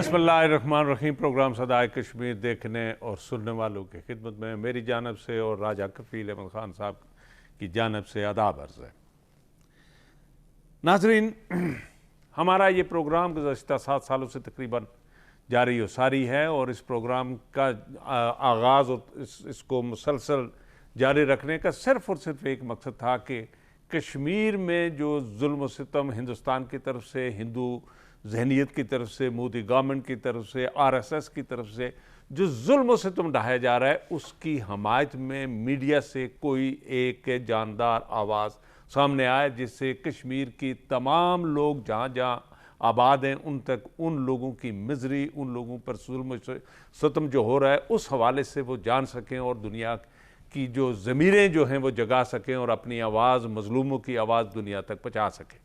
بسم اللہ الرحمن الرحیم۔ پروگرام صدائے کشمیر دیکھنے اور سننے والوں کی خدمت میں میری جانب سے اور راجہ کفیل احمد خان صاحب کی جانب سے آداب عرض ہے۔ ناظرین، ہمارا یہ پروگرام گزشتہ 7 سالوں سے تقریباً جاری و ساری ہے، اور اس پروگرام کا آغاز اور اس کو مسلسل جاری رکھنے کا صرف اور صرف ایک مقصد تھا کہ کشمیر میں جو ظلم و ستم ہندوستان کی طرف سے، ہندو ذہنیت کی طرف سے، مودی گورنمنٹ کی طرف سے، RSS کی طرف سے جو ظلم و ستم ڈھایا جا رہا ہے، اس کی حمایت میں میڈیا سے کوئی ایک جاندار آواز سامنے آئے، جس سے کشمیر کی تمام لوگ جہاں جہاں آباد ہیں ان تک ان لوگوں کی مزری، ان لوگوں پر ظلم و ستم جو ہو رہا ہے اس حوالے سے وہ جان سکیں، اور دنیا کی جو ضمیریں جو ہیں وہ جگا سکیں، اور اپنی آواز، مظلوموں کی آواز دنیا تک پہنچا سکیں۔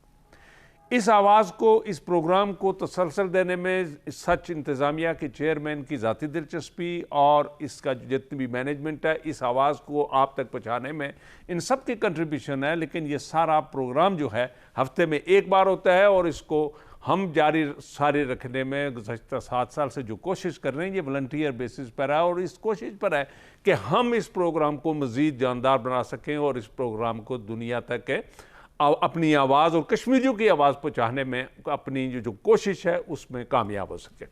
اس آواز کو، اس پروگرام کو تسلسل دینے میں سچ انتظامیہ کے چیئرمین کی ذاتی دلچسپی اور اس کا جتنی بھی مینجمنٹ ہے، اس آواز کو آپ تک پہنچانے میں ان سب کی کنٹریبیوشن ہے۔ لیکن یہ سارا پروگرام جو ہے ہفتے میں ایک بار ہوتا ہے، اور اس کو ہم ساری رکھنے میں گزشتہ 7 سال سے جو کوشش کر رہے ہیں، یہ والنٹیئر بیسس پر ہے، اور اس کوشش پر ہے کہ ہم اس پروگرام کو مزید جاندار بنا سکیں، اور اس پروگرام کو دنیا تک اپنی آواز اور کشمیریوں کی آواز پہنچانے میں اپنی جو کوشش ہے اس میں کامیاب ہو سکے۔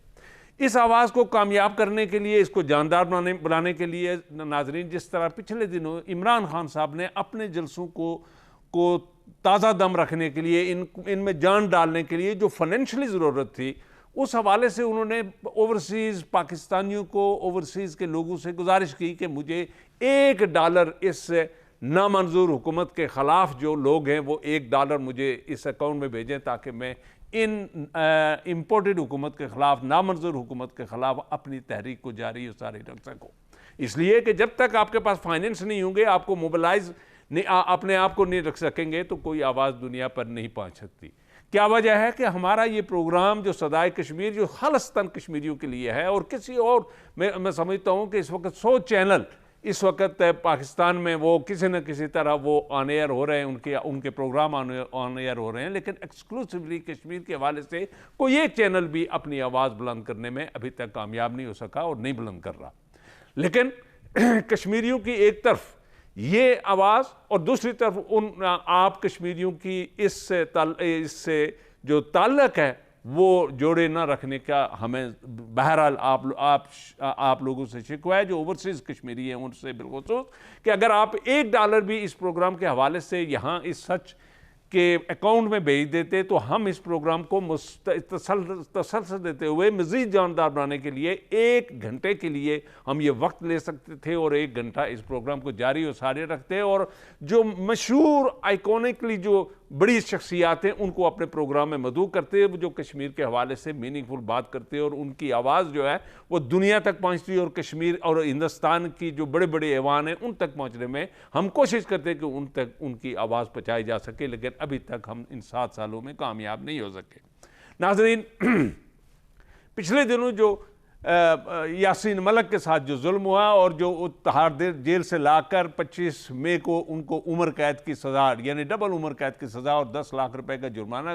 اس آواز کو کامیاب کرنے کے لیے، اس کو جاندار بنانے کے لیے، ناظرین، جس طرح پچھلے دنوں عمران خان صاحب نے اپنے جلسوں کو تازہ دم رکھنے کے لیے، ان میں جان ڈالنے کے لیے جو فائنینشلی ضرورت تھی، اس حوالے سے انہوں نے اوورسیز پاکستانیوں کو، اوورسیز کے لوگوں سے گزارش کی کہ مجھے $1 اس نامنظور حکومت کے خلاف جو لوگ ہیں وہ $1 مجھے اس اکاؤنٹ میں بھیجیں، تاکہ میں ان امپورٹڈ حکومت کے خلاف، نامنظور حکومت کے خلاف اپنی تحریک کو جاری و ساری رکھ سکوں۔ اس لیے کہ جب تک آپ کے پاس فائنینس نہیں ہوں گے، آپ کو موبلائز اپنے آپ کو نہیں رکھ سکیں گے، تو کوئی آواز دنیا پر نہیں پہنچ سکتی۔ کیا وجہ ہے کہ ہمارا یہ پروگرام جو صدائے کشمیر، جو خالصتاً کشمیریوں کے لیے ہے، اور کسی اور میں سمجھتا ہوں کہ اس وقت 100 چینل اس وقت پاکستان میں وہ کسی نہ کسی طرح وہ آن ایئر ہو رہے ہیں، ان کے پروگرام آن ایئر ہو رہے ہیں، لیکن ایکسکلوسیولی کشمیر کے حوالے سے کوئی ایک چینل بھی اپنی آواز بلند کرنے میں ابھی تک کامیاب نہیں ہو سکا اور نہیں بلند کر رہا۔ لیکن کشمیریوں کی ایک طرف یہ آواز، اور دوسری طرف آپ کشمیریوں کی اس سے جو تعلق ہے وہ جوڑے نہ رکھنے کا ہمیں بہرحال آپ لوگوں سے شکوہ ہے، جو اوورسیز کشمیری ہیں ان سے بالخصوص، کہ اگر آپ $1 بھی اس پروگرام کے حوالے سے یہاں اس سچ کے اکاؤنٹ میں بھیج دیتے، تو ہم اس پروگرام کو تسلسل دیتے ہوئے مزید جاندار بنانے کے لیے 1 گھنٹے کے لیے ہم یہ وقت لے سکتے تھے، اور 1 گھنٹہ اس پروگرام کو جاری و ساری رکھتے، اور جو مشہور آئیکونکلی جو بڑی شخصیات ہیں ان کو اپنے پروگرام میں مدعو کرتے، جو کشمیر کے حوالے سے میننگ فل بات کرتے، اور ان کی آواز جو ہے وہ دنیا تک پہنچتی، اور کشمیر اور ہندوستان کی جو بڑے بڑے ایوان ہیں ان تک پہنچنے میں ہم کوشش کرتے ہیں کہ ان تک ان کی آواز پہنچائی جا سکے، لیکن ابھی تک ہم ان 7 سالوں میں کامیاب نہیں ہو سکے۔ ناظرین، پچھلے دنوں جو یاسین ملک کے ساتھ جو ظلم ہوا، اور جو تہاڑ جیل سے لا کر 25 مئی کو ان کو عمر قید کی سزا، یعنی ڈبل عمر قید کی سزا اور 10 لاکھ روپے کا جرمانہ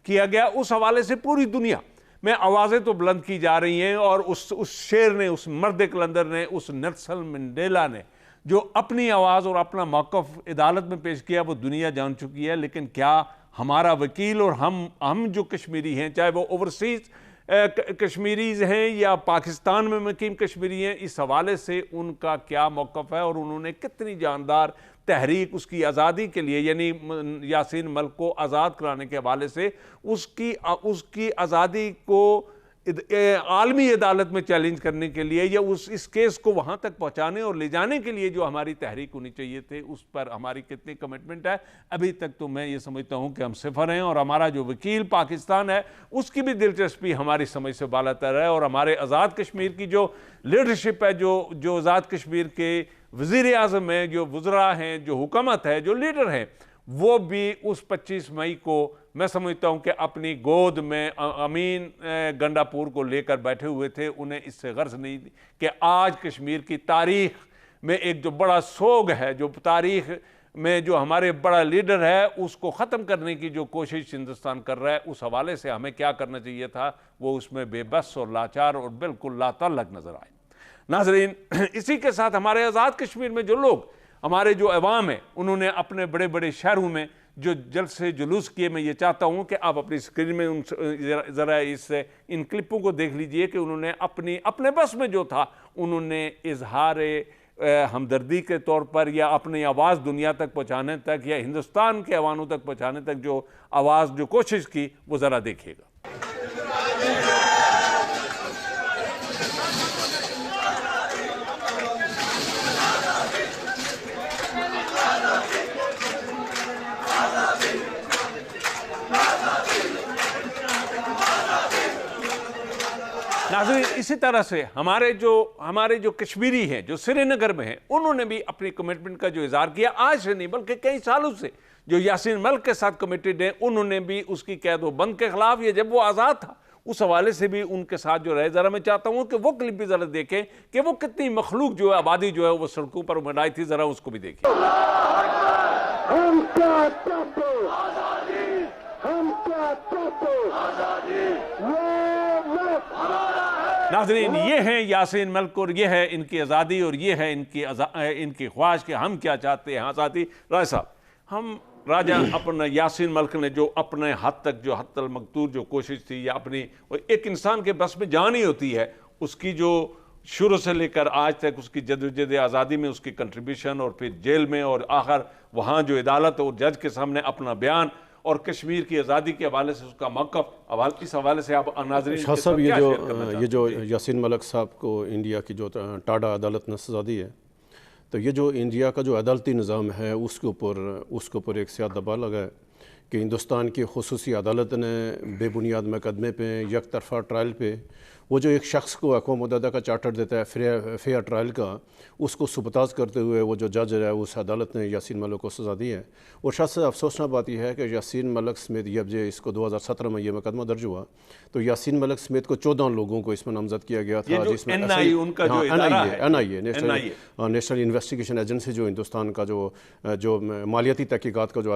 کیا گیا، اس حوالے سے پوری دنیا میں آوازیں تو بلند کی جا رہی ہیں، اور اس شیر نے، اس مرد قلندر نے، اس نیلسن منڈیلا نے جو اپنی آواز اور اپنا موقف عدالت میں پیش کیا، وہ دنیا جان چکی ہے۔ لیکن کیا ہمارا وکیل اور ہم جو کشمیری ہیں، چاہے وہ اوورسیز کشمیریز ہیں یا پاکستان میں مقیم کشمیری ہیں، اس حوالے سے ان کا کیا موقف ہے، اور انہوں نے کتنی جاندار تحریک اس کی آزادی کے لیے، یعنی یاسین ملک کو آزاد کرانے کے حوالے سے اس کی آزادی کو عالمی عدالت میں چیلنج کرنے کے لیے، یا اس کیس کو وہاں تک پہنچانے اور لے جانے کے لیے جو ہماری تحریک ہونی چاہیے تھے، اس پر ہماری کتنی کمٹمنٹ ہے، ابھی تک تو میں یہ سمجھتا ہوں کہ ہم صفر ہیں، اور ہمارا جو وکیل پاکستان ہے اس کی بھی دلچسپی ہماری سمجھ سے بالاتر ہے، اور ہمارے آزاد کشمیر کی جو لیڈرشپ ہے، جو آزاد کشمیر کے وزیر اعظم ہیں، جو وزراء ہیں، جو حکومت ہے، جو لیڈر ہیں، وہ بھی اس 25 مئی کو میں سمجھتا ہوں کہ اپنی گود میں امین گنڈا پور کو لے کر بیٹھے ہوئے تھے۔ انہیں اس سے غرض نہیں کہ آج کشمیر کی تاریخ میں ایک جو بڑا سوگ ہے، جو تاریخ میں جو ہمارے بڑا لیڈر ہے اس کو ختم کرنے کی جو کوشش ہندوستان کر رہا ہے، اس حوالے سے ہمیں کیا کرنا چاہیے تھا، وہ اس میں بے بس اور لاچار اور بالکل لا تعلق نظر آئے۔ ناظرین، اسی کے ساتھ ہمارے آزاد کشمیر میں جو لوگ، ہمارے جو عوام ہیں، انہوں نے اپنے بڑے بڑے شہروں میں جو جلسے جلوس کیے، میں یہ چاہتا ہوں کہ آپ اپنی اسکرین میں ذرا ان کلپوں کو دیکھ لیجئے کہ انہوں نے اپنے بس میں جو تھا، انہوں نے اظہار ہمدردی کے طور پر یا اپنی آواز دنیا تک پہنچانے تک یا ہندوستان کے عواموں تک پہنچانے تک جو کوشش کی، وہ ذرا دیکھیے گا۔ ناظرین، اسی طرح سے ہمارے جو کشمیری ہیں، جو سری نگر میں ہیں، انہوں نے بھی اپنی کمٹمنٹ کا جو اظہار کیا، آج سے نہیں بلکہ کئی سالوں سے جو یاسین ملک کے ساتھ کمیٹڈ ہیں، انہوں نے بھی اس کی قید و بند کے خلاف، یا جب وہ آزاد تھا اس حوالے سے بھی ان کے ساتھ جو رہے۔ ذرا میں چاہتا ہوں کہ وہ کلپ بھی ذرا دیکھیں کہ وہ کتنی مخلوق جو ہے، آبادی جو ہے وہ سڑکوں پر منڈائی تھی، ذرا اس کو بھی دیکھیں۔ ناظرین، یہ ہیں یاسین ملک، اور یہ ہے ان کی آزادی، اور یہ ہے ان کی خواہش کہ ہم کیا چاہتے ہیں۔ آزادی رائے صاحب، ہم راجہ اپنا یاسین ملک نے جو اپنے حد تک جو حد المقدور جو کوشش تھی، یا اپنی ایک انسان کے بس میں جان ہی ہوتی ہے، اس کی جو شروع سے لے کر آج تک اس کی جدوجہد آزادی میں اس کی کنٹریبیوشن، اور پھر جیل میں، اور آخر وہاں جو عدالت اور جج کے سامنے اپنا بیان، اور کشمیر کی آزادی کے حوالے سے اس کا موقف، اس حوالے سے آپ ناظرین شاہ صاحب، یہ جو یاسین ملک صاحب کو انڈیا کی جو ٹاڈا عدالت نے سزا دی ہے، تو یہ جو انڈیا کا جو عدالتی نظام ہے، اس کے اوپر ایک سیاہ دباؤ لگا ہے کہ ہندوستان کی خصوصی عدالت نے بے بنیاد مقدمے پہ، یک طرفہ ٹرائل پہ، وہ جو ایک شخص کو اقوام متحدہ کا چارٹر دیتا ہے فیئر ٹرائل کا، اس کو سبتاز کرتے ہوئے وہ جو جج ہے اس عدالت نے یاسین ملک کو سزا دی ہے۔ اور شاید سے افسوسناک بات یہ ہے کہ یاسین ملک سمیت، جب اس کو 2017 میں یہ مقدمہ درج ہوا، تو یاسین ملک سمیت کو 14 لوگوں کو اس میں نامزد کیا گیا تھا، جس میں نیشنل انویسٹیگیشن ایجنسی، جو ہندوستان کا جو مالیاتی تحقیقات کا جو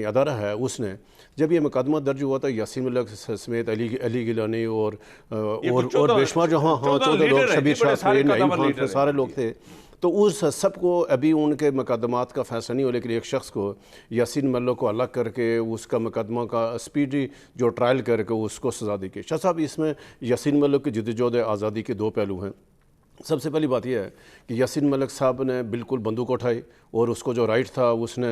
ادارہ ہے، اس نے جب یہ مقدمہ درج ہوا تھا، یاسین ملک سمیت علی گیلانی اور بے شمار جو 14 لوگ، شبیر شاہ، نعیم خان، سارے لوگ تھے، تو اس سب کو ابھی ان کے مقدمات کا فیصلہ نہیں ہو، لیکن ایک شخص کو، یاسین ملک کو الگ کر کے اس کا مقدمہ کا اسپیڈی جو ٹرائل کر کے اس کو سزا دی گئی۔ شاہ صاحب، اس میں یاسین ملک کی جدوجہد آزادی کے 2 پہلو ہیں۔ سب سے پہلی بات یہ ہے کہ یاسین ملک صاحب نے بالکل بندوق اٹھائی، اور اس کو جو رائٹ تھا، اس نے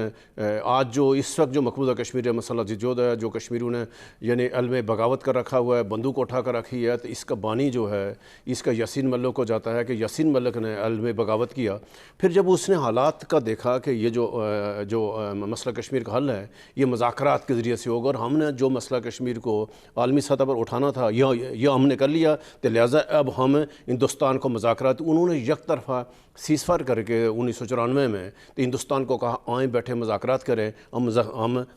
آج جو اس وقت جو مقبوضہ کشمیر ہے مسئلہ جدوجہد ہے، جو کشمیریوں نے یعنی علم بغاوت کر رکھا ہوا ہے، بندوق اٹھا کر رکھی ہے، تو اس کا بانی جو ہے اس کا یاسین ملک کو جاتا ہے کہ یاسین ملک نے علم بغاوت کیا۔ پھر جب اس نے حالات کا دیکھا کہ یہ جو مسئلہ کشمیر کا حل ہے، یہ مذاکرات کے ذریعے سے ہوگا، اور ہم نے جو مسئلہ کشمیر کو عالمی سطح پر اٹھانا تھا یہ ہم نے کر لیا، تو لہٰذا اب ہم ہندوستان کو مذاکرات، انہوں نے یک طرفہ سیز فائر کر کے 1994 میں تو ہندوستان کو کہا آئیں بیٹھے مذاکرات کریں، ہم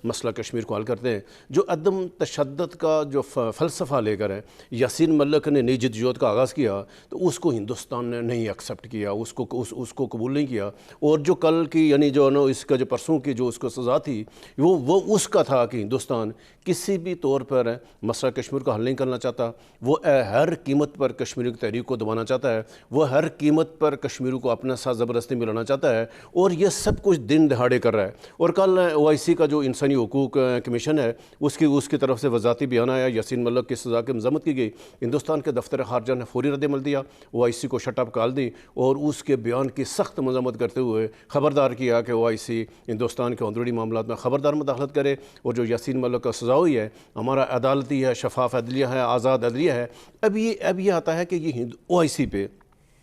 مسئلہ کشمیر کو حل کرتے ہیں۔ جو عدم تشدد کا جو فلسفہ لے کر ہے یاسین ملک نے نئی جدوجہد کا آغاز کیا، تو اس کو ہندوستان نے نہیں ایکسیپٹ کیا، اس کو قبول نہیں کیا، اور جو کل کی یعنی جو اس کا جو پرسوں کی جو اس کو سزا تھی، وہ اس کا تھا کہ ہندوستان کسی بھی طور پر مسئلہ کشمیر کو حل نہیں کرنا چاہتا، وہ ہر قیمت پر کشمیری کی تحریک کو دبانا چاہتا ہے، وہ ہر قیمت پر کشمیری کو اپنے ساتھ زبردستی ملانا چاہتا ہے، اور یہ سب کچھ دن دہاڑے کر رہا ہے۔ اور کل OIC کا جو انسانی حقوق کمیشن ہے، اس کی طرف سے وضاحتی بیان آیا، یاسین ملک کی سزا کی مذمت کی گئی، ہندوستان کے دفتر خارجہ نے فوری رد عمل دیا، OIC کو شٹ اپ کال دی، اور اس کے بیان کی سخت مذمت کرتے ہوئے خبردار کیا کہ OIC ہندوستان کے اندرونی معاملات میں خبردار مداخلت کرے، اور جو یاسین ملک کا سزا ہوئی ہے، ہمارا عدالتی ہے، شفاف عدلیہ ہے، آزاد عدلیہ ہے۔ اب یہ آتا ہے کہ یہ OIC پہ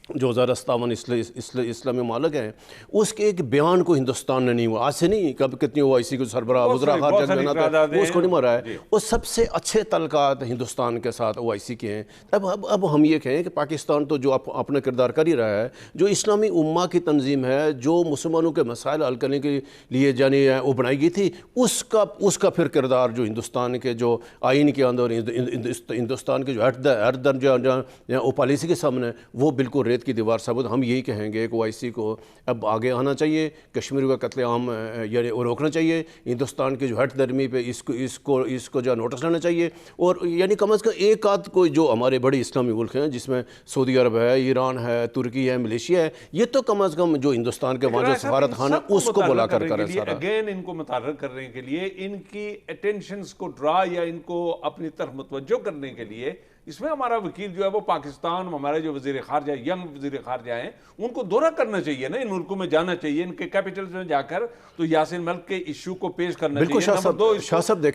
جو وزارت تعاون اسلامی ممالک ہیں، اس کے ایک بیان کو ہندوستان نے نہیں ہوا، آج سے نہیں، کب کتنی OIC کو سربراہ وزراء خارجہ وہ اس کو نہیں مارا ہے، وہ سب سے اچھے تعلقات ہندوستان کے ساتھ OIC کے ہیں۔ اب ہم یہ کہیں کہ پاکستان تو جو اپنا کردار کر ہی رہا ہے، جو اسلامی امہ کی تنظیم ہے، جو مسلمانوں کے مسائل حل کرنے کے لیے جانے وہ بنائی گئی تھی، اس کا پھر کردار جو ہندوستان کے جو آئین کے اندر، ہندوستان کے جو ہر درجہ پالیسی کے سامنے، وہ بالکل ریت امید کی دیوار ثابت. ہم یہی کہیں گے کہ OIC کو اب آگے آنا چاہیے, کشمیر کا قتل عام یعنی روکنا چاہیے, ہندوستان کی جو ہٹ درمی پہ اس کو جو نوٹس لینا چاہیے, اور یعنی کم از کم ایک آدھ کوئی جو ہمارے بڑے اسلامی ملک ہیں جس میں سعودی عرب ہے, ایران ہے, ترکی ہے, ملیشیا ہے, یہ تو کم از کم جو ہندوستان کے وہاں جو سفارت خانہ اس کو بلا کر کریں سارا. اگین ان کو متحرک کرنے کے لیے, ان کی اٹینشنز کو ڈرا یا ان کو اپنی طرف متوجہ کرنے کے لیے, اس میں ہمارا وکیل جو ہے وہ پاکستان, ہمارے جو وزیر خارجہ ینگ وزیر خارجہ ہیں, ان کو دورہ کرنا چاہیے نا, ان ملکوں میں جانا چاہیے, ان کے کیپٹلز میں جا کر تو یاسین ملک کے ایشو کو پیش کرنا چاہیے. نمبر دو,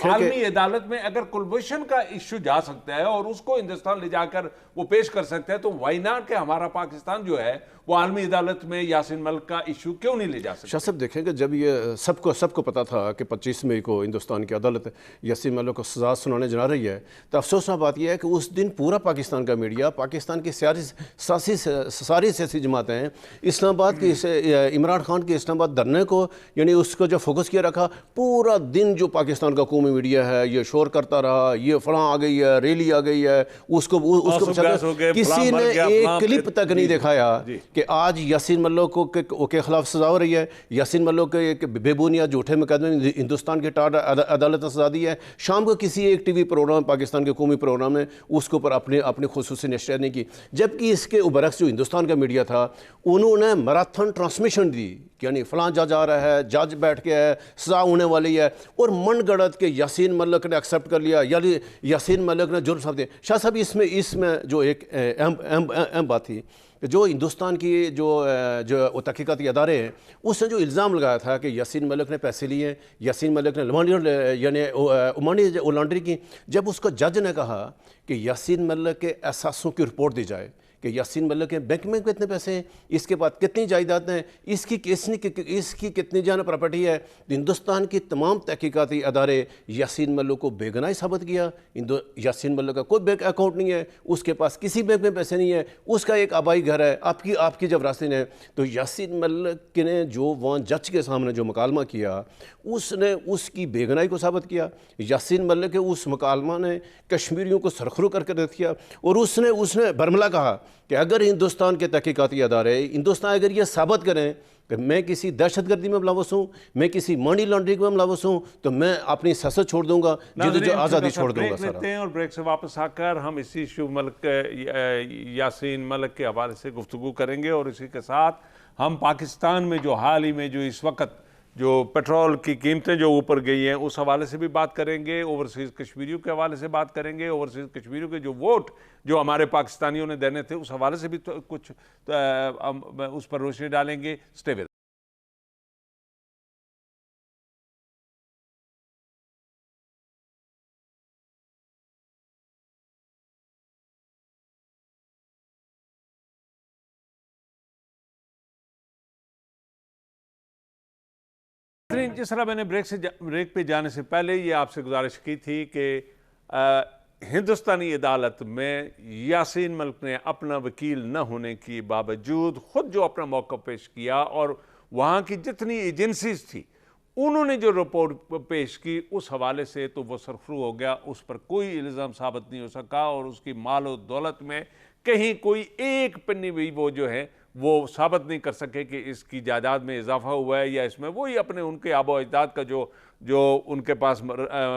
عالمی عدالت میں اگر کلبھوشن کا ایشو جا سکتا ہے اور اس کو ہندوستان لے جا کر وہ پیش کر سکتا ہے, تو وائی ناٹ کہ ہمارا پاکستان جو ہے وہ عالمی عدالت میں یاسین ملک کا ایشو کیوں نہیں لے جا سکتا. شاہ صاحب دیکھیں کہ جب یہ سب کو پتا تھا کہ 25 مئی کو ہندوستان کی عدالت یاسین ملک کو سزا سنانے جا رہی ہے, تو افسوسناک بات یہ ہے کہ اس دن پورا پاکستان کا میڈیا, پاکستان کی ساری سیاسی جماعتیں اسلام آباد کی عمران خان کے اسلام آباد دھرنے کو یعنی اس کو جو فوکس کیا رکھا, پورا دن جو پاکستان کا قومی میڈیا ہے یہ شور کرتا رہا, یہ فلاں آ گئی ہے, ریلی آ گئی ہے, اس کو کسی نے ایک کلپ تک نہیں دکھایا کہ آج یاسین ملک کے خلاف سزا ہو رہی ہے. یاسین ملک کے بے بنیاد جھوٹے مقدمے میں ہندوستان کی ٹاٹ عدالت نے سزا دی ہے. شام کو کسی ایک ٹی وی پروگرام, پاکستان کے قومی پروگرام میں اس کے اوپر اپنی خصوصی نشریات نہیں کی, جبکہ اس کے برعکس جو ہندوستان کا میڈیا تھا انہوں نے میراتھن ٹرانسمیشن دی, یعنی فلاں جج آ رہا ہے, جج بیٹھ کے ہے, سزا ہونے والی ہے, اور من گڑت کے یاسین ملک نے ایکسیپٹ کر لیا, یعنی یاسین ملک نے جرم ثابت دیا. شاہ صاحب اس میں جو ایک اہم بات تھی, جو ہندوستان کی جو تحقیقاتی ادارے ہیں اس نے جو الزام لگایا تھا کہ یاسین ملک نے پیسے لیے, یاسین ملک نے یعنی منی لانڈری کی, جب اس کو جج نے کہا کہ یاسین ملک کے احساسوں کی رپورٹ دی جائے کہ یاسین ملک کے بینک میں کتنے پیسے ہیں, اس کے بعد کتنی جائیداد ہیں, اس کی کتنی جان پراپرٹی ہے, ہندوستان کی تمام تحقیقاتی ادارے یاسین ملک کو بے گناہ ثابت کیا. یاسین ملک کا کوئی بینک اکاؤنٹ نہیں ہے, اس کے پاس کسی بینک میں پیسے نہیں ہے, اس کا ایک آبائی گھر ہے, آپ کی جب راستین ہے. تو یاسین ملک نے جو وہاں جج کے سامنے جو مکالمہ کیا, اس نے اس کی بے گناہی کو ثابت کیا. یاسین ملک کے اس مکالمہ نے کشمیریوں کو سرخرو کر کے رکھ دیا, اور اس نے برملا کہا کہ اگر ہندوستان کے تحقیقاتی ادارے اگر یہ ثابت کریں کہ میں کسی دہشت گردی میں ملوث ہوں, میں کسی منی لانڈرنگ میں ملوث ہوں, تو میں اپنی سیاست چھوڑ دوں گا, جو آزادی چھوڑ دوں گا. لیتے ہیں اور بریک سے واپس آ کر ہم اسی ایشو یاسین ملک کے حوالے سے گفتگو کریں گے, اور اسی کے ساتھ ہم پاکستان میں جو حال ہی میں جو اس وقت جو پیٹرول کی قیمتیں جو اوپر گئی ہیں اس حوالے سے بھی بات کریں گے, اوورسیز کشمیریوں کے حوالے سے بات کریں گے, اوورسیز کشمیریوں کے جو ووٹ جو ہمارے پاکستانیوں نے دینے تھے اس حوالے سے بھی کچھ اس پر روشنی ڈالیں گے. اسٹے ود جس طرح میں نے بریک پہ جانے سے پہلے یہ آپ سے گزارش کی تھی کہ ہندوستانی عدالت میں یاسین ملک نے اپنا وکیل نہ ہونے کی باوجود خود جو اپنا موقع پیش کیا, اور وہاں کی جتنی ایجنسیز تھی انہوں نے جو رپورٹ پیش کی اس حوالے سے تو وہ سرخرو ہو گیا, اس پر کوئی الزام ثابت نہیں ہو سکا, اور اس کی مال و دولت میں کہیں کوئی ایک پنی بھی وہ جو ہے وہ ثابت نہیں کر سکے کہ اس کی جائیداد میں اضافہ ہوا ہے, یا اس میں وہی اپنے ان کے آبا و اجداد کا جو ان کے پاس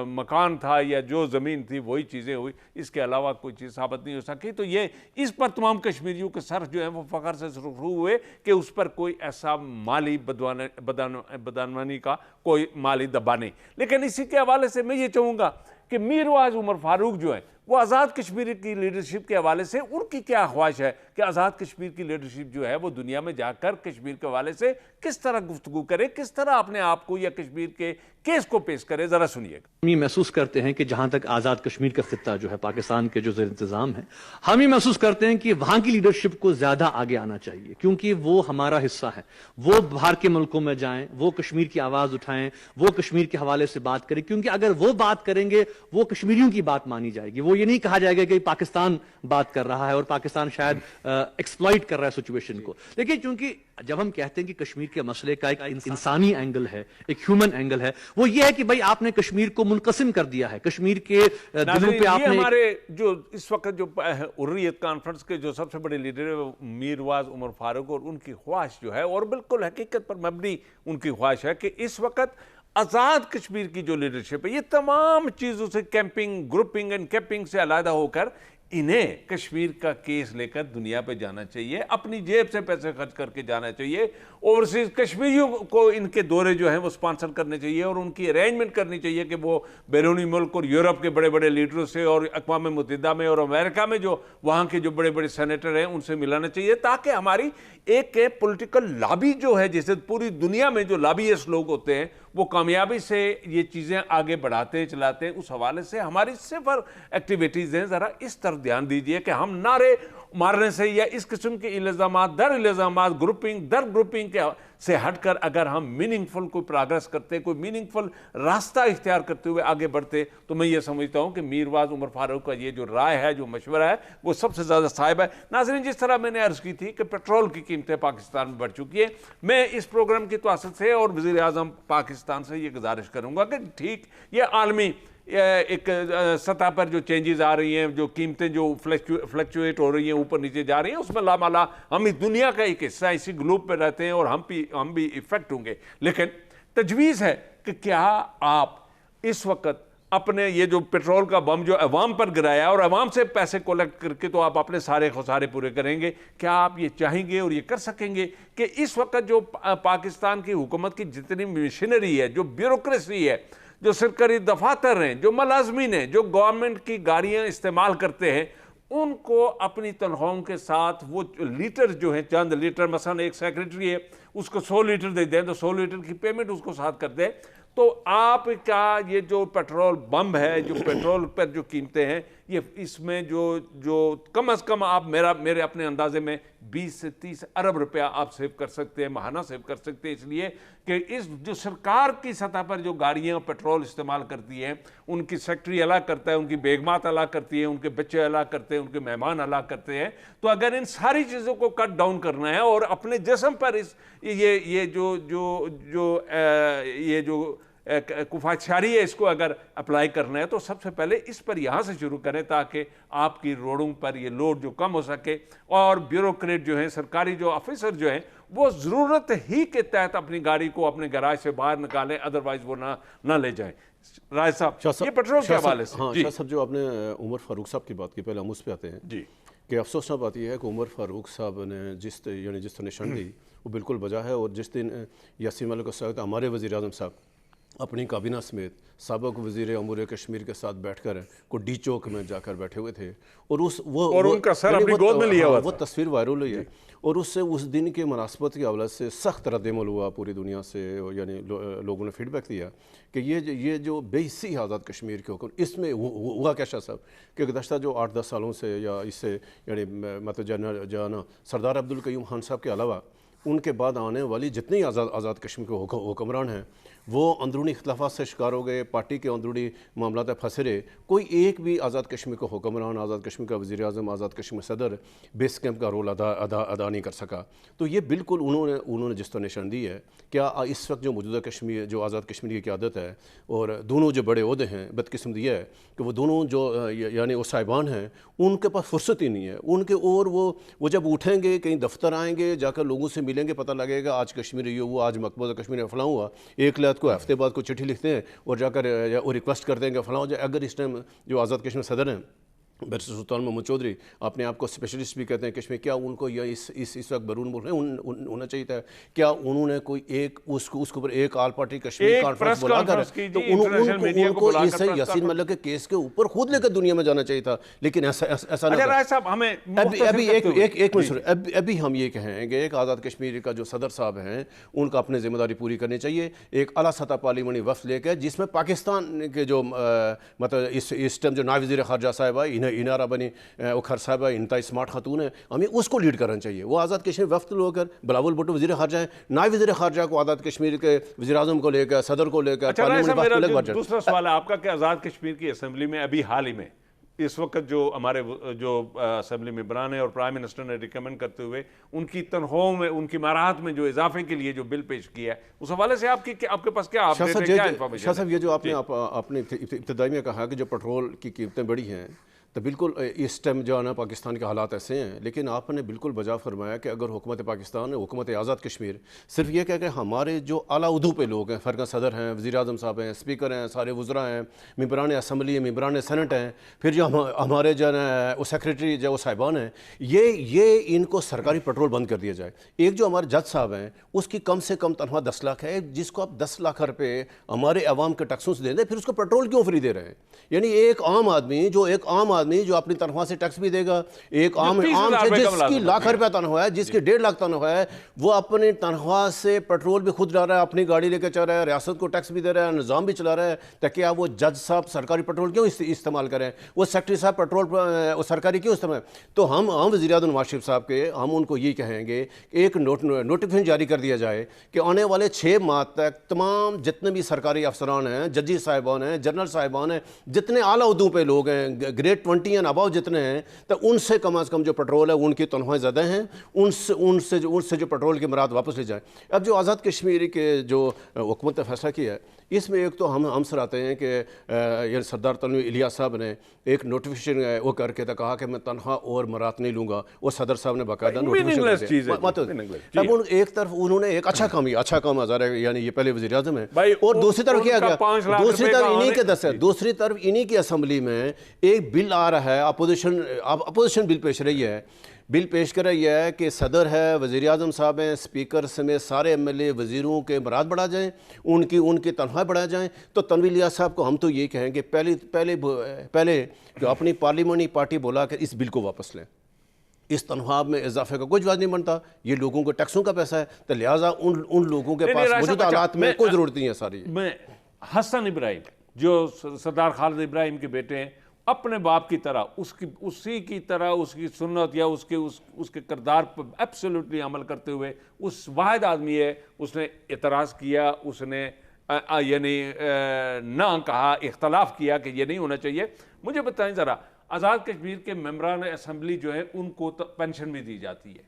مکان تھا یا جو زمین تھی وہی چیزیں ہوئی, اس کے علاوہ کوئی چیز ثابت نہیں ہو سکی. تو یہ اس پر تمام کشمیریوں کے سر جو ہیں وہ فخر سے سرخرو ہوئے کہ اس پر کوئی ایسا مالی بدعنوانی کا کوئی مالی دبا نہیں. لیکن اسی کے حوالے سے میں یہ چاہوں گا کہ میر واعظ عمر فاروق جو ہیں وہ آزاد کشمیر کی لیڈرشپ کے حوالے سے ان کی کیا خواہش ہے کہ آزاد کشمیر کی لیڈرشپ جو ہے وہ دنیا میں جا کر کشمیر کے حوالے سے کس طرح گفتگو کرے, کس طرح اپنے آپ کو یا کشمیر کے کیس کو پیش کرے, ذرا سنیے گا. ہم یہ محسوس کرتے ہیں کہ جہاں تک آزاد کشمیر کا خطہ جو ہے پاکستان کے جو زیر انتظام ہے, ہم یہ محسوس کرتے ہیں کہ وہاں کی لیڈرشپ کو زیادہ آگے آنا چاہیے, کیونکہ وہ ہمارا حصہ ہے. وہ باہر کے ملکوں میں جائیں, وہ کشمیر کی آواز اٹھائیں, وہ کشمیر کے حوالے سے بات کریں, کیونکہ اگر وہ بات کریں گے وہ کشمیریوں کی بات مانی جائے گی, وہ یہ نہیں کہا جائے گا کہ پاکستان بات کر رہا ہے اور پاکستان شاید ایکسپلائٹ کر رہا ہے سچویشن کو. لیکن چونکہ جب ہم کہتے ہیں کہ کشمیر کے مسئلے کا ایک انسانی اینگل ہے, ایک ہیومن اینگل ہے, وہ یہ ہے کہ بھائی آپ نے کشمیر کو منقسم کر دیا ہے, کشمیر کے دلوں پہ آپ نے ہمارے جو اس وقت جو حریت کانفرنس کے جو سب سے بڑے لیڈر ہیں میرواز عمر فاروق, اور ان کی خواہش جو ہے, اور بالکل حقیقت پر مبنی ان کی خواہش ہے کہ اس وقت آزاد کشمیر کی جو لیڈرشپ ہے یہ تمام چیزوں سے کیمپنگ, گروپنگ اینڈ کیمپنگ سے علیحدہ ہو کر انہیں کشمیر کا کیس لے کر دنیا پہ جانا چاہیے, اپنی جیب سے پیسے خرچ کر کے جانا چاہیے, اوورسیز کشمیریوں کو ان کے دورے جو ہیں وہ سپانسر کرنے چاہیے, اور ان کی ارینجمنٹ کرنی چاہیے کہ وہ بیرونی ملک اور یورپ کے بڑے بڑے لیڈروں سے اور اقوام متحدہ میں اور امریکہ میں جو وہاں کے جو بڑے بڑے سینیٹر ہیں ان سے ملانا چاہیے, تاکہ ہماری ایک پولیٹیکل لابی جو ہے, جیسے پوری دنیا میں جو لابیسٹ لوگ ہوتے ہیں وہ کامیابی سے یہ چیزیں آگے بڑھاتے ہیں, چلاتے ہیں. اس حوالے سے ہماری صفر ایکٹیویٹیز ہیں, ذرا اس طرف دھیان دیجئے کہ ہم نعرے مارنے سے یا اس قسم کے الزامات در الزامات, گروپنگ در گروپنگ کے سے ہٹ کر اگر ہم میننگ فل کوئی پروگرس کرتے, کوئی میننگ فل راستہ اختیار کرتے ہوئے آگے بڑھتے, تو میں یہ سمجھتا ہوں کہ میرواز عمر فاروق کا یہ جو رائے ہے, جو مشورہ ہے, وہ سب سے زیادہ صائب ہے. ناظرین, جس طرح میں نے عرض کی تھی کہ پیٹرول کی قیمتیں پاکستان میں بڑھ چکی ہیں, میں اس پروگرام کی توسط سے اور وزیر اعظم پاکستان سے یہ گزارش کروں گا کہ ٹھیک یہ عالمی ایک سطح پر جو چینجز آ رہی ہیں, جو قیمتیں جو فلکچویٹ ہو رہی ہیں, اوپر نیچے جا رہی ہیں, اس میں لامالا ہم اس دنیا کا ایک حصہ, اسی گلوب پہ رہتے ہیں اور ہم بھی افیکٹ ہوں گے. لیکن تجویز ہے کہ کیا آپ اس وقت اپنے یہ جو پیٹرول کا بم جو عوام پر گرایا اور عوام سے پیسے کولیکٹ کر کے تو آپ اپنے سارے خسارے پورے کریں گے, کیا آپ یہ چاہیں گے اور یہ کر سکیں گے کہ اس وقت جو پاکستان کی حکومت کی جتنی مشینری ہے, جو بیوروکریسی ہے, جو سرکاری دفاتر ہیں, جو ملازمین ہیں, جو گورنمنٹ کی گاڑیاں استعمال کرتے ہیں, ان کو اپنی تنخواہوں کے ساتھ وہ لیٹر جو ہیں, چند لیٹر, مثلا ایک سیکریٹری ہے اس کو 100 لیٹر دے دیں تو 100 لیٹر کی پیمنٹ اس کو ساتھ کر دیں, تو آپ کا یہ جو پیٹرول بم ہے, جو پیٹرول پر جو قیمتیں ہیں, یہ اس میں جو کم از کم آپ میرے اپنے اندازے میں 20 سے 30 ارب روپیہ آپ سیو کر سکتے ہیں, ماہانہ سیو کر سکتے ہیں, اس لیے کہ اس جو سرکار کی سطح پر جو گاڑیاں پیٹرول استعمال کرتی ہیں, ان کی سیکٹری الگ کرتا ہے, ان کی بیگمات الگ کرتی ہیں, ان کے بچے الگ کرتے ہیں, ان کے مہمان الگ کرتے ہیں. تو اگر ان ساری چیزوں کو کٹ ڈاؤن کرنا ہے اور اپنے جسم پر یہ جو کفاشاری ہے اس کو اگر اپلائی کرنا ہے, تو سب سے پہلے اس پر یہاں سے شروع کریں تاکہ آپ کی روڈوں پر یہ لوڈ جو کم ہو سکے, اور بیوروکریٹ جو ہیں, سرکاری جو آفیسر جو ہیں, وہ ضرورت ہی کے تحت اپنی گاڑی کو اپنے گراج سے باہر نکالیں, ادروائز وہ نہ لے جائیں. رائے صاحب, یہ پیٹرول کے حوالے سے. ہاں شاہ صاحب, جو آپ نے عمر فاروق صاحب کی بات کی, پہلے ہم اس پہ آتے ہیں. جی, کہ افسوسناک بات یہ ہے کہ عمر فاروق صاحب نے جس نشان دی وہ بالکل بجا ہے, اور جس دن یاسین ملک کو ہمارے وزیر اعظم صاحب اپنی کابینہ سمیت سابق وزیر امور کشمیر کے ساتھ بیٹھ کر کو ڈی چوک میں جا کر بیٹھے ہوئے تھے, اور ان کا سر اپنی گود میں لیا ہوا تھا, وہ تصویر وائرل ہوئی ہے, اور اس سے اس دن کے مناسبت کے حوالے سے سخت رد عمل ہوا پوری دنیا سے, یعنی لوگوں نے فیڈ بیک دیا کہ یہ جو بے حسی آزاد کشمیر کے حکم, اس میں ہوا کیا شاہ صاحب کہ گزشتہ جو 8-10 سالوں سے یا اس سے یعنی مطلب جانا سردار عبدالقیوم خان صاحب کے علاوہ ان کے بعد آنے والی جتنی آزاد کشمیر کے حکمران ہیں وہ اندرونی اختلافات سے شکار ہو گئے, پارٹی کے اندرونی معاملات پھنسے رہے. کوئی ایک بھی آزاد کشمیر کا حکمران, آزاد کشمیر کا وزیر اعظم, آزاد کشمیر صدر بیس کیمپ کا رول ادا نہیں کر سکا. تو یہ بالکل انہوں نے جس طرح نشان دی ہے, کیا اس وقت جو موجودہ کشمیر, جو آزاد کشمیر کی قیادت ہے, اور دونوں جو بڑے عہدے ہیں, بدقسمتی یہ ہے کہ وہ دونوں جو یعنی وہ صاحبان ہیں, ان کے پاس فرصت ہی نہیں ہے ان کے, اور وہ جب اٹھیں گے, کہیں دفتر آئیں گے, جا کر لوگوں سے ملیں گے, پتہ لگے گا آج کشمیر یہ ہوا, آج مقبوضہ کشمیر میں فلاں ہوا, ایک لحظ کو ہفتے بعد کو چٹھی لکھتے ہیں اور جا کر وہ ریکویسٹ کرتے ہیں کہ فلاں ہو جائے. اگر اس ٹائم جو آزاد کشمیر صدر ہیں بیرسٹر سلطان محمد چودھری, اپنے آپ کو اسپیشلسٹ بھی کہتے ہیں کشمیر, کیا ان کو یا اس وقت بیرون ملک ہونا چاہیے تھا, کیا انہوں نے کوئی ایک اس کے اوپر ایک آل پارٹی کشمیر کانفرنس بلا کر, تو ان کو اس یاسین ملک کے کیس کے اوپر خود لے کر دنیا میں جانا چاہیے تھا, لیکن ایسا نہیں. ابھی ہم یہ کہیں گے کہ آزاد کشمیر کا جو صدر صاحب ہیں ان کا اپنے ذمہ داری پوری کرنی چاہیے, ایک اعلیٰ سطح پارلیمانی وفد لے کے, جس میں پاکستان کے جو مطلب اس ٹائم جو نائب وزیر خارجہ صاحبہ انارہ بنی اکھر صاحبہ, انتہائی اسمارٹ خاتون ہیں, ہمیں اس کو لیڈ کرنا چاہیے. وہ آزاد کشمیر وفد لو کر, بلاول بھٹو وزیر خارجہ ہیں, نائب وزیر خارجہ کو آزاد کشمیر کے وزیر اعظم کو لے کر, صدر کو لے کر, دوسرا سوال ہے آپ کا کہ آزاد کشمیر کی اسمبلی میں ابھی حال ہی میں اس وقت جو ہمارے جو اسمبلی ممبران ہیں اور پرائم منسٹر نے ریکمینڈ کرتے ہوئے ان کی تنخواہوں میں ان کی مراحت میں جو اضافے کے لیے جو بل پیش کیا ہے اس حوالے سے آپ کے پاس کیا شاہ اپڈیٹ ہے، کیا انفارمیشن صاحب یہ جو آپ نے اپنے ابتدائی میں کہا کہ جو پیٹرول کی قیمتیں بڑھی ہیں، تو بالکل اس ٹائم جو ہے نا پاکستان کے حالات ایسے ہیں، لیکن آپ نے بالکل بجا فرمایا کہ اگر حکومت پاکستان حکومت آزاد کشمیر صرف یہ کہہ کہ ہمارے جو اعلیٰ عہدوں پہ لوگ ہیں، فرقہ صدر ہیں، وزیر اعظم صاحب ہیں، اسپیکر ہیں، سارے وزراء ہیں، ممبران اسمبلی ہیں، ممبران سینٹ ہیں، پھر جو ہمارے جو ہے وہ سیکریٹری جو صاحبان ہیں، یہ ان کو سرکاری پیٹرول بند کر دیا جائے۔ ایک جو ہمارے جج صاحب ہیں اس کی کم سے کم تنخواہ 10 لاکھ ہے، جس کو آپ 10 لاکھ روپے ہمارے عوام کے ٹیکسوں سے دے دیں، پھر اس کو پیٹرول کیوں فری دے رہے ہیں؟ یعنی ایک عام آدمی جو اپنی تنخواہ سے ٹیکس بھی دے گا، ایک عام سے جس کی لاکھ روپے تنخواہ ہے، جس کی 1.5 لاکھ تنخواہ ہے، وہ اپنی تنخواہ سے پیٹرول بھی خود ڈال رہا ہے، اپنی گاڑی لے کے چل رہا ہے، ریاست کو ٹیکس بھی دے رہا ہے، نظام بھی چلا رہا ہے، تو کیا وہ جج صاحب سرکاری پیٹرول کیوں استعمال کریں؟ وہ سیکرٹری صاحب پیٹرول سرکاری کیوں استعمال؟ تو ہم وزیر اعظم نواز شریف صاحب کے ہم ان کو یہ کہیں گے کہ ایک نوٹیفیکیشن جاری کر دیا جائے کہ آنے والے 6 ماہ تک تمام جتنے بھی سرکاری افسران ہیں، ججی صاحبان ہیں، جنرل صاحبان ہیں، جتنے اعلیٰ عہدوں پہ لوگ ہیں، گریڈ 20 اینڈ اباؤ جتنے ہیں، تو ان سے کم از کم جو پیٹرول ہے ان کی تنخواہیں زیادہ ہیں، ان سے جو پیٹرول کی مراد واپس لے جائیں۔ اب جو آزاد کشمیر کے جو حکومت نے فیصلہ کیا ہے، اس میں ایک تو ہم سراتے ہیں کہ یعنی سردار تنویر الیاس صاحب نے ایک نوٹیفیکیشن وہ کر کے کہا کہ میں تنخواہ اور مراد نہیں لوں گا، وہ صدر صاحب نے باقاعدہ نوٹیفیکیشن اب ایک طرف انہوں نے ایک اچھا کام ہزار ہے، یعنی یہ پہلے وزیر اعظم ہیں، اور دوسری طرف کیا گیا، دوسری طرف انہی کی اسمبلی میں ایک بل آ رہا ہے، اپوزیشن بل پیش رہی ہے، بل پیش کر رہی ہے کہ صدر ہے، وزیر اعظم صاحب ہیں، اسپیکر سمیت سارے ایم ایل اے وزیروں کے مراد بڑھا جائیں، ان کی تنخواہ بڑھا جائیں۔ تو تنویر الیاس صاحب کو ہم تو یہ کہیں کہ پہلے جو اپنی پارلیمانی پارٹی بولا کہ اس بل کو واپس لیں، اس تنخواہ میں اضافے کا کوئی جواز نہیں بنتا، یہ لوگوں کو ٹیکسوں کا پیسہ ہے، تو لہٰذا ان لوگوں کے پاس موجودہ حالات میں کوئی ضرورت نہیں ہے ساری۔ میں حسن ابراہیم جو سردار خالد ابراہیم کے بیٹے ہیں، اپنے باپ کی طرح اسی کی طرح اس کی سنت یا اس کے کردار پر ایبسولوٹلی عمل کرتے ہوئے اس واحد آدمی ہے، اس نے اعتراض کیا، اس نے یعنی نہ کہا، اختلاف کیا کہ یہ نہیں ہونا چاہیے۔ مجھے بتائیں ذرا، آزاد کشمیر کے ممبران اسمبلی جو ہیں ان کو پینشن بھی دی جاتی ہے،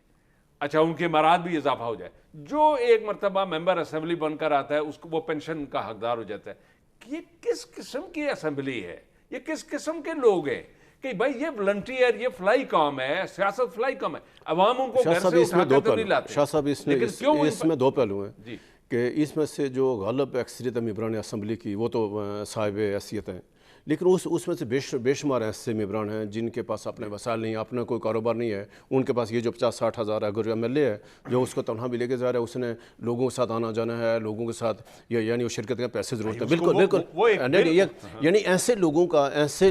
اچھا ان کے مراد بھی اضافہ ہو جائے، جو ایک مرتبہ ممبر اسمبلی بن کر آتا ہے اس کو وہ پینشن کا حقدار ہو جاتا ہے۔ یہ کس قسم کی اسمبلی ہے؟ یہ کس قسم کے لوگ ہیں کہ بھائی یہ ولنٹیئر، یہ فلائی کام ہے، سیاست فلائی کام ہے، عوام ان کو گھر سے اٹھا کر تو نہیں لاتے۔ شاہ صاحب اس میں 2 پہلو ہیں کہ اس میں سے جو غالب اکثریت ممبران اسمبلی کی وہ تو صاحب حیثیت ہیں، لیکن اس میں سے بے شمار ایسے ممبران ہیں جن کے پاس اپنے وسائل نہیں، اپنا کوئی کاروبار نہیں ہے، ان کے پاس یہ جو 50-60 ہزار اگر ایم ایل اے ہے جو اس کو تنہا بھی لے کے جا رہا ہے، اس نے لوگوں کے ساتھ آنا جانا ہے، لوگوں کے ساتھ یعنی وہ شرکت کے پیسے ضرورت ہے، بالکل یعنی ایسے لوگوں کا ایسے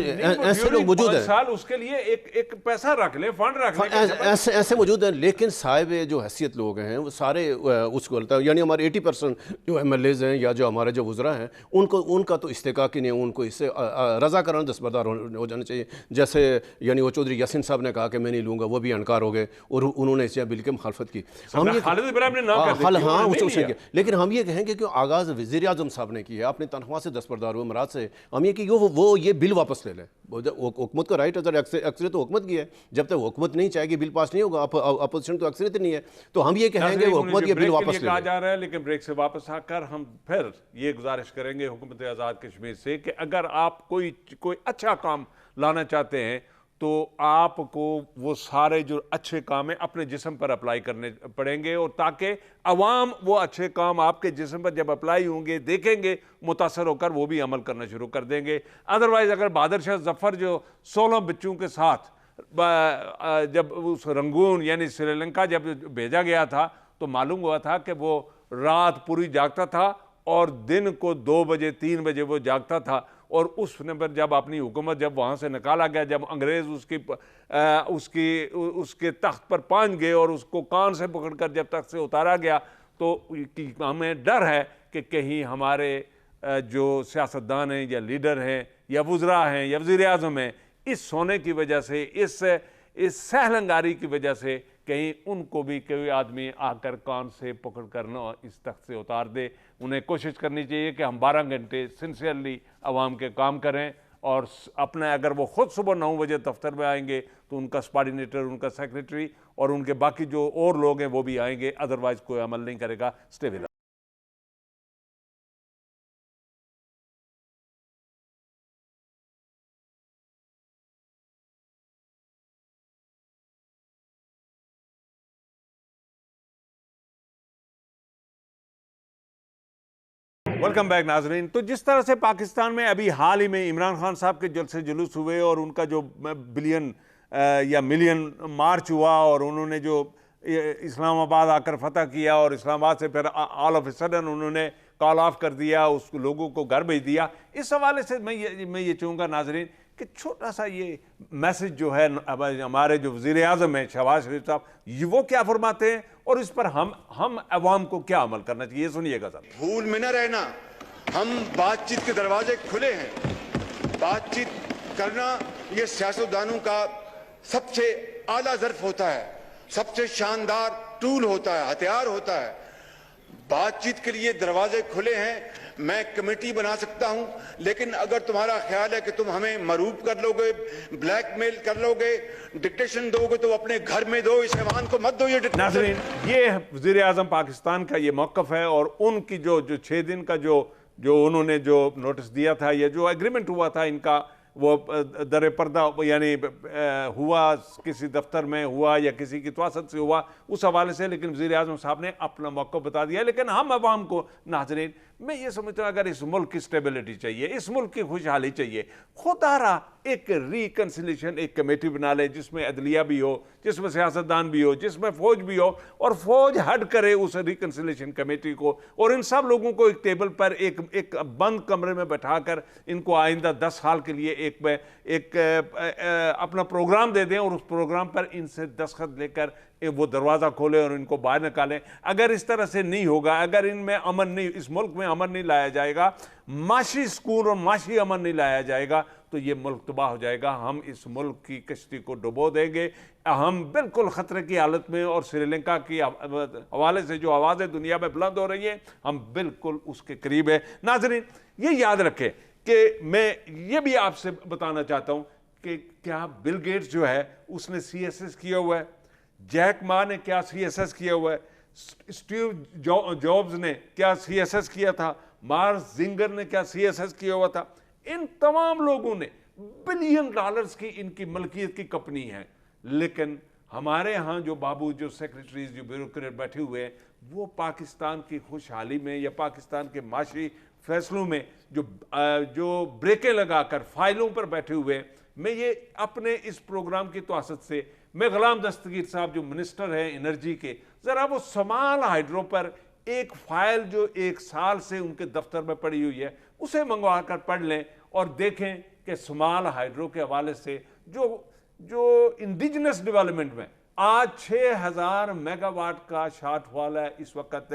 لوگ موجود ہیں، اس کے لیے ایک پیسہ رکھ لیں، فنڈ رکھ لیں، ایسے موجود ہیں، لیکن صاحب جو حیثیت لوگ ہیں وہ سارے اس کو غلط ہے، یعنی ہمارے 80% جو ایم ایل ایز ہیں یا جو ہمارے جو وزراء ہیں ان کا تو استحقاق ہی نہیں، ان کو اس سے رضا کرانا دستبردار ہو جانا چاہیے۔ جیسے یعنی وہ چودھری یاسین صاحب نے کہا کہ میں نہیں لوں گا، وہ بھی انکار ہو گئے اور انہوں نے اس بل کی مخالفت کی۔ خالد ابراہیم نے نہ کر دی، ہاں لیکن ہم یہ کہیں گے کہ آغاز وزیر اعظم صاحب نے کی ہے، اپنی تنخواہ سے دستبردار ہوئے مراد سے، ہم یہ کہ وہ یہ بل واپس لے لیں۔ حکومت کا رائٹ ہے، اکثریت تو حکومت کی ہے، جب تک حکومت نہیں چاہے گی بل پاس نہیں ہوگا، اپوزیشن تو اکثریت نہیں ہے، تو ہم یہ کہیں گے حکومت یہ بل واپس لے کہا لے۔ جا رہا ہے، لیکن بریک سے واپس آ کر ہم پھر یہ گزارش کریں گے حکومت آزاد کشمیر سے کہ اگر آپ کوئی اچھا کام لانا چاہتے ہیں تو آپ کو وہ سارے جو اچھے کام ہیں اپنے جسم پر اپلائی کرنے پڑیں گے، اور تاکہ عوام وہ اچھے کام آپ کے جسم پر جب اپلائی ہوں گے، دیکھیں گے، متاثر ہو کر وہ بھی عمل کرنا شروع کر دیں گے۔ ادروائز اگر بہادر شاہ ظفر جو 16 بچوں کے ساتھ جب اس رنگون یعنی سری لنکا جب بھیجا گیا تھا تو معلوم ہوا تھا کہ وہ رات پوری جاگتا تھا اور دن کو 2 بجے 3 بجے وہ جاگتا تھا، اور اس نمبر جب اپنی حکومت جب وہاں سے نکالا گیا، جب انگریز اس کے تخت پر پہنچ گئے اور اس کو کان سے پکڑ کر جب تخت سے اتارا گیا، تو ہمیں ڈر ہے کہ کہیں ہمارے جو سیاستدان ہیں یا لیڈر ہیں یا وزراء ہیں یا وزیر اعظم ہیں، اس سونے کی وجہ سے، اس سہلنگاری کی وجہ سے کہیں ان کو بھی کوئی آدمی آ کر کان سے پکڑ کر نہ اس تخت سے اتار دے۔ انہیں کوشش کرنی چاہیے کہ ہم 12 گھنٹے سنسیئرلی عوام کے کام کریں، اور اپنا اگر وہ خود صبح 9 بجے دفتر میں آئیں گے تو ان کا سپارڈینیٹر، ان کا سیکریٹری اور ان کے باقی جو اور لوگ ہیں وہ بھی آئیں گے، ادروائز کوئی عمل نہیں کرے گا. Stay with us. Welcome back ناظرین. تو جس طرح سے پاکستان میں ابھی حال ہی میں عمران خان صاحب کے جلسے جلوس ہوئے اور ان کا جو بلین یا ملین مارچ ہوا اور انہوں نے جو اسلام آباد آ کر فتح کیا اور اسلام آباد سے پھر آل آف اے سڈن انہوں نے کال آف کر دیا، اس لوگوں کو گھر بھیج دیا. اس حوالے سے میں یہ چاہوں گا ناظرین کہ چھوٹا سا یہ میسج جو ہے ہمارے جو وزیر اعظم ہیں شہباز شریف صاحب، وہ کیا فرماتے ہیں اور اس پر ہم عوام کو کیا عمل کرنا چاہیے، سنیے گا. بھول میں نہ رہنا، ہم بات چیت کے دروازے کھلے ہیں. بات چیت کرنا یہ سیاستدانوں کا سب سے اعلیٰ ظرف ہوتا ہے، سب سے شاندار ٹول ہوتا ہے، ہتھیار ہوتا ہے. بات چیت کے لیے دروازے کھلے ہیں. میں کمیٹی بنا سکتا ہوں، لیکن اگر تمہارا خیال ہے کہ تم ہمیں مروب کر لو گے، بلیک میل کر لو گے، ڈکٹیشن دو گے تو اپنے گھر میں دو، اس ایوان کو مت دو. یہ ناظرین یہ وزیر اعظم پاکستان کا یہ موقف ہے اور ان کی جو 6 دن کا جو انہوں نے جو نوٹس دیا تھا یا جو ایگریمنٹ ہوا تھا ان کا، وہ در پردہ یعنی ہوا کسی دفتر میں ہوا یا کسی کی توسط سے ہوا، اس حوالے سے. لیکن وزیر اعظم صاحب نے اپنا موقف بتا دیا. لیکن ہم عوام کو ناظرین میں یہ سمجھتا ہوں اگر اس ملک کی سٹیبلٹی چاہیے، اس ملک کی خوشحالی چاہیے، خدا را ایک ریکنسیلیشن ایک کمیٹی بنا لے جس میں عدلیہ بھی ہو، جس میں سیاستدان بھی ہو، جس میں فوج بھی ہو، اور فوج ہڈ کرے اس ریکنسیلیشن کمیٹی کو اور ان سب لوگوں کو ایک ٹیبل پر ایک بند کمرے میں بٹھا کر ان کو آئندہ 10 سال کے لیے ایک اپنا پروگرام دے دیں اور اس پروگرام پر ان سے دستخط لے کر وہ دروازہ کھولے اور ان کو باہر نکالیں. اگر اس طرح سے نہیں ہوگا، اگر ان میں امن نہیں، اس ملک میں امن نہیں لایا جائے گا، معاشی سکون اور معاشی امن نہیں لایا جائے گا تو یہ ملک تباہ ہو جائے گا. ہم اس ملک کی کشتی کو ڈبو دیں گے. ہم بالکل خطرے کی حالت میں، اور سری لنکا کی حوالے سے جو آوازیں دنیا میں بلند ہو رہی ہیں ہم بالکل اس کے قریب ہیں. ناظرین یہ یاد رکھیں کہ میں یہ بھی آپ سے بتانا چاہتا ہوں کہ کیا بل گیٹس جو ہے اس نے CSS کیا ہوا ہے، جیک ما نے کیا CSS کیا ہوا ہے، اسٹیو جابز نے کیا CSS کیا تھا، مارک زنگر نے کیا CSS کیا ہوا تھا. ان تمام لوگوں نے بلین ڈالرز کی ان کی ملکیت کی کمپنی ہے. لیکن ہمارے ہاں جو بابو، جو سیکریٹریز، جو بیوروکریٹ بیٹھے ہوئے ہیں، وہ پاکستان کی خوشحالی میں یا پاکستان کے معاشی فیصلوں میں جو بریکیں لگا کر فائلوں پر بیٹھے ہوئے. میں یہ اپنے اس پروگرام کی توسط سے میں غلام دستگیر صاحب جو منسٹر ہیں انرجی کے، ذرا وہ سمال ہائیڈرو پر ایک فائل جو 1 سال سے ان کے دفتر میں پڑی ہوئی ہے اسے منگوا کر پڑھ لیں اور دیکھیں کہ سمال ہائیڈرو کے حوالے سے جو انڈیجنس ڈیولپمنٹ میں آج 6000 میگا واٹ کا شارٹ فال ہے، اس وقت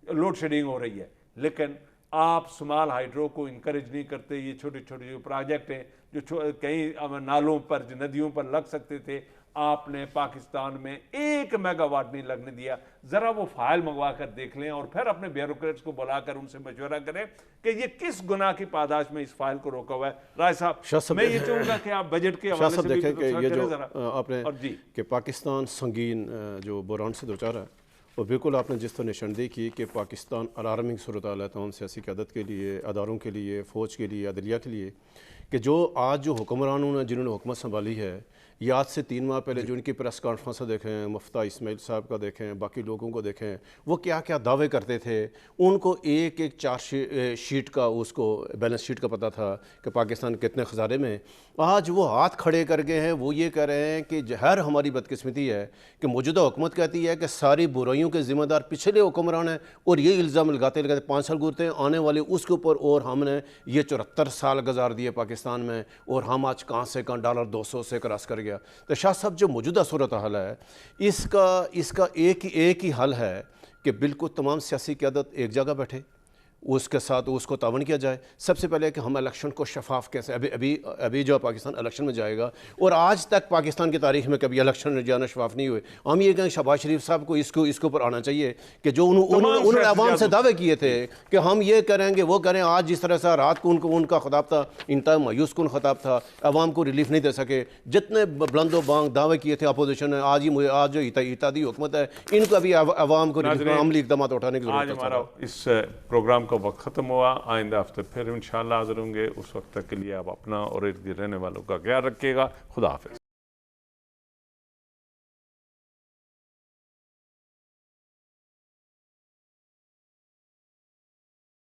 لوڈ شیڈنگ ہو رہی ہے. لیکن آپ سمال ہائیڈرو کو انکریج نہیں کرتے. یہ چھوٹے چھوٹے جو پروجیکٹ ہیں جو کئی نالوں پر، ندیوں پر لگ سکتے تھے، آپ نے پاکستان میں 1 میگا واٹ نہیں لگنے دیا. ذرا وہ فائل منگوا کر دیکھ لیں اور پھر اپنے بیوروکریٹس کو بلا کر ان سے مشورہ کریں کہ یہ کس گناہ کی پاداش میں اس فائل کو روکا ہوا ہے. رائے صاحب میں یہ چاہوں گا کہ آپ بجٹ کے حوالے سے بھی دیکھیں کہ یہ جو آپ نے جی کہ پاکستان سنگین جو بحران سے دوچار ہے، اور بالکل آپ نے جس طرح نشاندہی کی کہ پاکستان الارمنگ صورتحال ہے تمام سیاسی قیادت کے لیے، اداروں کے لیے، فوج کے لیے، عدلیہ کے لیے، کہ جو آج جو حکمرانوں نے جنہوں نے حکومت سنبھالی ہے، یہ آج سے 3 ماہ پہلے جو ان کی پریس کانفرنس دیکھیں، مفتہ اسماعیل صاحب کا دیکھیں، باقی لوگوں کو دیکھیں، وہ کیا کیا دعوے کرتے تھے. ان کو ایک چارٹ شیٹ کا، اس کو بیلنس شیٹ کا پتہ تھا کہ پاکستان کتنے خسارے میں. آج وہ ہاتھ کھڑے کر گئے ہیں. وہ یہ کہہ رہے ہیں کہ ہر ہماری بدقسمتی ہے کہ موجودہ حکومت کہتی ہے کہ ساری برائیوں کے ذمہ دار پچھلے حکمران ہیں، اور یہ الزام لگاتے 5 سال گزرتے ہیں آنے والے اس کے اوپر، اور ہم نے یہ 74 سال گزار دیے پاکستان میں، اور ہم آج کہاں سے کہاں $200 سے کراس کر گیا. تو شاہ صاحب جو موجودہ صورتحال ہے اس کا ایک ہی حل ہے کہ بالکل تمام سیاسی قیادت ایک جگہ بیٹھے، اس کے ساتھ اس کو تعاون کیا جائے. سب سے پہلے کہ ہم الیکشن کو شفاف کیسے ابھی جو پاکستان الیکشن میں جائے گا, اور آج تک پاکستان کی تاریخ میں کبھی الیکشن میں جانا شفاف نہیں ہوئے. ہم یہ کہیں شہباز شریف صاحب کو اس کے اوپر آنا چاہیے کہ جو انہوں نے عوام سے دعوے کیے تھے کہ ہم یہ کریں گے وہ کریں. آج جس طرح سے رات کو ان کا خطاب تھا, انتہائی مایوس کن خطاب تھا, عوام کو ریلیف نہیں دے سکے. جتنے بلند و بانگ دعوے کیے تھے اپوزیشن نے, آج جو اتحادی حکومت ہے ان کو ابھی عوام کو عملی اقدامات اٹھانے کی ضرورت ہے. آج ہمارا اس پروگرام کا وقت ختم ہوا. آئندہ ہفتے پھر انشاءاللہ حاضر ہوں گے. اس وقت تک کے لیے آپ اپنا اور ارد گرد رہنے والوں کا خیال رکھیے گا. خدا حافظ.